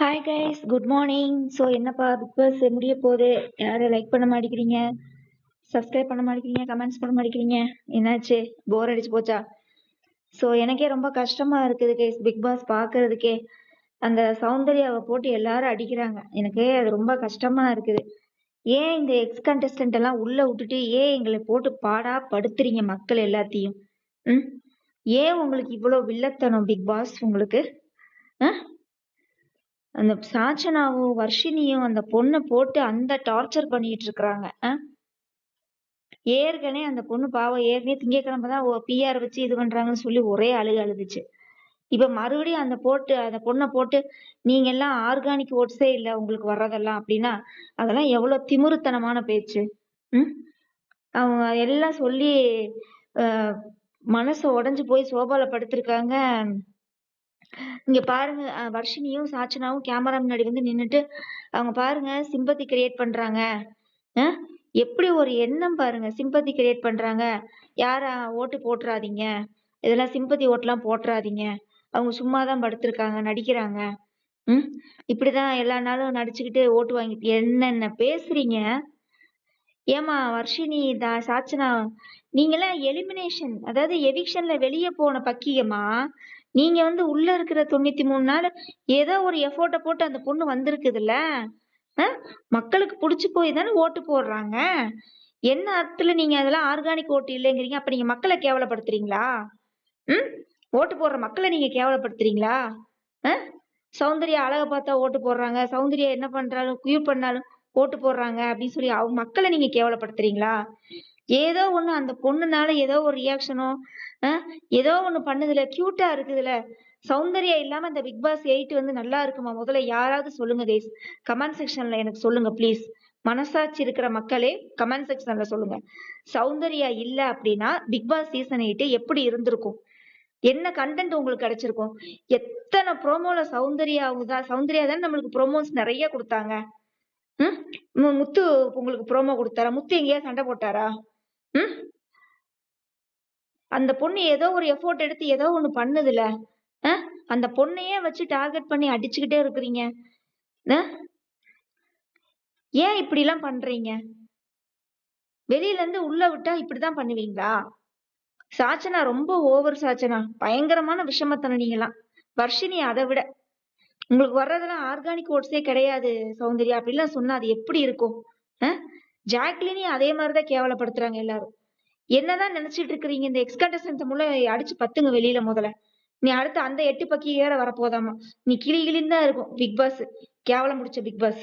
Hi guys, good morning. So என்னப்பா big pass முடிய போகுது. யாரும் லைக் பண்ண மாட்டேங்கிறீங்க, சப்ஸ்கிரைப் பண்ண மாட்டேங்கிறீங்க, கமெண்ட்ஸ் பண்ண மாட்டேங்கிறீங்க. என்னாச்சு, போர் அடிச்சு போச்சா? ஸோ எனக்கே ரொம்ப கஷ்டமா இருக்குது கைஸ், பிக் பாஸ் பார்க்கறதுக்கே. அந்த சௌந்தர்யாவை போட்டு எல்லாரும் அடிக்கிறாங்க. எனக்கு அது ரொம்ப கஷ்டமா இருக்குது. ஏன் இந்த எக்ஸ் கண்டஸ்டன்ட் எல்லாம் உள்ள விட்டுட்டு ஏன் எங்களை போட்டு பாடா படுத்துறீங்க மக்கள் எல்லாத்தையும்? ம் ஏன் உங்களுக்கு இவ்வளோ வில்லத்தனம் பிக் பாஸ் உங்களுக்கு? அந்த சாச்சனாவும் வர்ஷினியும் அந்த பொண்ணை போட்டு அந்த டார்ச்சர் பண்ணிட்டு இருக்கிறாங்க. ஏற்கனவே அந்த பொண்ணு பாவம் ஏற்கனவே திங்கக்கிழமை தான் பிஆர் வச்சு இது பண்றாங்கன்னு சொல்லி ஒரே அழுதுச்சு. இப்ப மறுபடியும் அந்த பொண்ணை போட்டு நீங்க எல்லாம் ஆர்கானிக் ஓட்ஸே இல்ல உங்களுக்கு வர்றதெல்லாம் அப்படின்னா அதெல்லாம் எவ்வளவு திமிருத்தனமான பேச்சு. அவங்க எல்லாம் சொல்லி மனசு உடைஞ்சு போய் சோபால படுத்திருக்காங்க. இங்க பாருங்க, வர்ஷினியும் சாச்சனாவும் கேமரா முன்னாடி வந்து நின்னுட்டு அவங்க பாருங்க சிம்பத்தி கிரியேட் பண்றாங்க. எப்படி ஒரு எண்ணம் பாருங்க, சிம்பத்தி கிரியேட் பண்றாங்க. யாரா ஓட்டு போட்டுறாதீங்க, இதெல்லாம் சிம்பத்தி ஓட்டுலாம் போட்டுறாதீங்க, அவங்க சும்மாதான் படுத்திருக்காங்க, நடிக்கிறாங்க. இப்படிதான் எல்லா நாளும் நடிச்சுக்கிட்டு ஓட்டு வாங்கிட்டு என்னென்ன பேசுறீங்க. ஏமா வர்ஷினி சாச்சனா, நீங்கெல்லாம் எலிமினேஷன், அதாவது எவிக்ஷன்ல வெளியே போன பக்கியமா. நீங்க வந்து உள்ள இருக்கிற 93 நாள் ஏதோ ஒரு எஃபோர்ட்டை போட்டு அந்த பொண்ணு வந்திருக்குதுல்ல. மக்களுக்கு பிடிச்சு போய் தானே ஓட்டு போடுறாங்க. என்ன அர்த்தத்துல நீங்க அதெல்லாம் ஆர்கானிக் ஓட்டு இல்லைங்கிறீங்க? அப்ப நீங்க மக்களை கேவலப்படுத்துறீங்களா? ஓட்டு போடுற மக்களை நீங்க கேவலப்படுத்துறீங்களா? சௌந்தர்யா அழக பார்த்தா ஓட்டு போடுறாங்க, சௌந்தர்யா என்ன பண்றாலும் கியூட் பண்ணாலும் ஓட்டு போடுறாங்க அப்படின்னு சொல்லி அவங்க மக்களை நீங்க கேவலப்படுத்துறீங்களா? ஏதோ ஒண்ணு அந்த பொண்ணுனால ஏதோ ஒரு ரியாக்ஷனோ ஏதோ ஒண்ணு பண்ணுதுல, கியூட்டா இருக்குதுல. சௌந்தர்யா இல்லாம இந்த பிக் பாஸ் 8 வந்து நல்லா இருக்குமா? முதல்ல யாராவது சொல்லுங்க கைஸ், கமெண்ட் செக்ஷன்ல எனக்கு சொல்லுங்க ப்ளீஸ். மனசாட்சி இருக்கிற மக்களே கமெண்ட் செக்ஷன்ல சொல்லுங்க. சௌந்தர்யா இல்ல அப்படின்னா பிக் பாஸ் சீசன் 8 எப்படி இருந்திருக்கும்? என்ன கண்டென்ட் உங்களுக்கு கிடைச்சிருக்கும்? எத்தனை ப்ரோமோல சௌந்தர்யா தான் நம்மளுக்கு ப்ரோமோஸ் நிறைய கொடுத்தாங்க. முத்து உங்களுக்கு ப்ரோமோ கொடுத்தாரா? முத்து எங்கேயா சண்டை போட்டாரா? அந்த பொண்ணு ஏதோ ஒரு எஃபோர்ட் எடுத்து ஏதோ ஒண்ணு பண்ணுதுல. அந்த பொண்ணையே வச்சு டார்கெட் பண்ணி அடிச்சுக்கிட்டே இருக்கிறீங்க. ஏன் இப்படி எல்லாம் பண்றீங்க? வெளியில இருந்து உள்ள விட்டா இப்படிதான் பண்ணுவீங்களா? சாச்சனா ரொம்ப ஓவர். சாச்சனா பயங்கரமான விஷமத்தனம் நீங்களாம். வர்ஷினி அதை விட. உங்களுக்கு வர்றதெல்லாம் ஆர்கானிக் ஓட்ஸே கிடையாது சௌந்தர்யா அப்படிலாம் சொன்னா அது எப்படி இருக்கும்? ஜாக்லினையும் அதே மாதிரிதான் கேவலப்படுத்துறாங்க எல்லாரும். என்னதான் நினைச்சிட்டு இருக்கிறீங்க? இந்த எக்ஸ் கண்டஸ்டன்ட் மூலம் அடிச்சு பத்துங்க வெளியில முதல்ல. நீ அடுத்து அந்த 8 பக்கி வேற வரப்போதாமா. நீ கிளி கிளின்னு தான் இருக்கும் பிக் பாஸ், கேவலம் முடிச்ச பிக் பாஸ்.